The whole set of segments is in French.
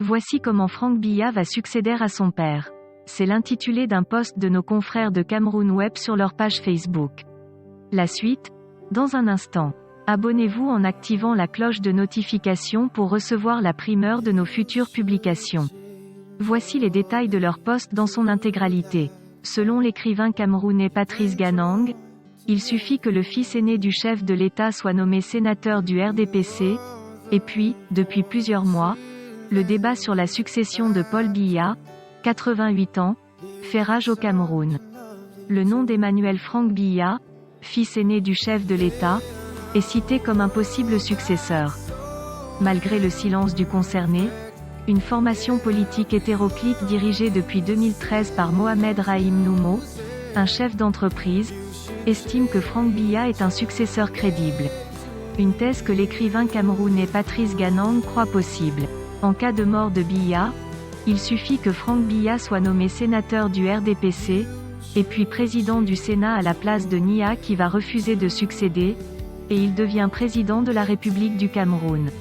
Voici comment Franck Biya va succéder à son père. C'est l'intitulé d'un post de nos confrères de Cameroun Web sur leur page Facebook. La suite, dans un instant. Abonnez-vous en activant la cloche de notification pour recevoir la primeur de nos futures publications. Voici les détails de leur post dans son intégralité. Selon l'écrivain camerounais Patrice Ganang, il suffit que le fils aîné du chef de l'État soit nommé sénateur du RDPC, et puis, depuis plusieurs mois, le débat sur la succession de Paul Biya, 88 ans, fait rage au Cameroun. Le nom d'Emmanuel Franck Biya, fils aîné du chef de l'État, est cité comme un possible successeur. Malgré le silence du concerné, une formation politique hétéroclite dirigée depuis 2013 par Mohamed Rahim Noumo, un chef d'entreprise, estime que Franck Biya est un successeur crédible. Une thèse que l'écrivain camerounais Patrice Ganang croit possible. En cas de mort de Biya, il suffit que Franck Biya soit nommé sénateur du RDPC, et puis président du Sénat à la place de Nia qui va refuser de succéder, et il devient président de la République du Cameroun.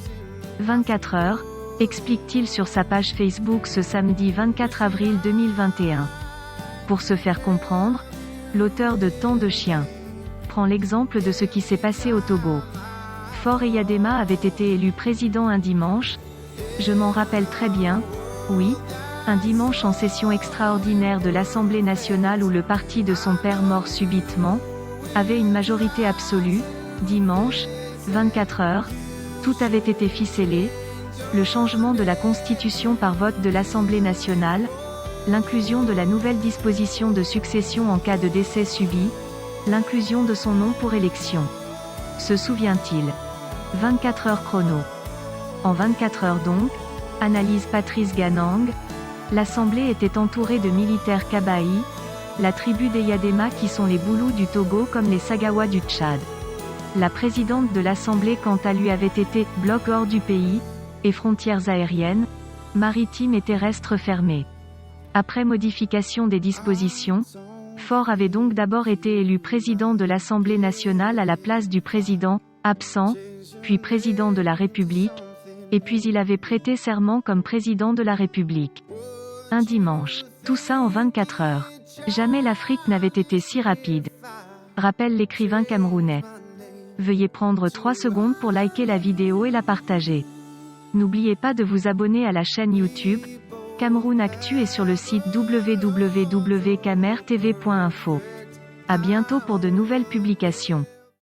24 heures, explique-t-il sur sa page Facebook ce samedi 24 avril 2021. Pour se faire comprendre, l'auteur de Tant de chiens prend l'exemple de ce qui s'est passé au Togo. Faure Eyadema avait été élu président un dimanche, je m'en rappelle très bien, oui, un dimanche en session extraordinaire de l'Assemblée nationale où le parti de son père mort subitement avait une majorité absolue. Dimanche, 24 heures, tout avait été ficelé, le changement de la Constitution par vote de l'Assemblée nationale, l'inclusion de la nouvelle disposition de succession en cas de décès subi, l'inclusion de son nom pour élection. Se souvient-il? 24 heures chrono. En 24 heures donc, analyse Patrice Ganang, l'Assemblée était entourée de militaires Kabaï, la tribu des Yadema qui sont les Boulous du Togo comme les Sagawa du Tchad. La présidente de l'Assemblée quant à lui avait été « bloc hors du pays » et frontières aériennes, maritimes et terrestres fermées. Après modification des dispositions, Faure avait donc d'abord été élu président de l'Assemblée nationale à la place du président, absent, puis président de la République, et puis il avait prêté serment comme président de la République. Un dimanche. Tout ça en 24 heures. Jamais l'Afrique n'avait été si rapide. Rappelle l'écrivain camerounais. Veuillez prendre 3 secondes pour liker la vidéo et la partager. N'oubliez pas de vous abonner à la chaîne YouTube, Cameroun Actu et sur le site www.camertv.info. À bientôt pour de nouvelles publications.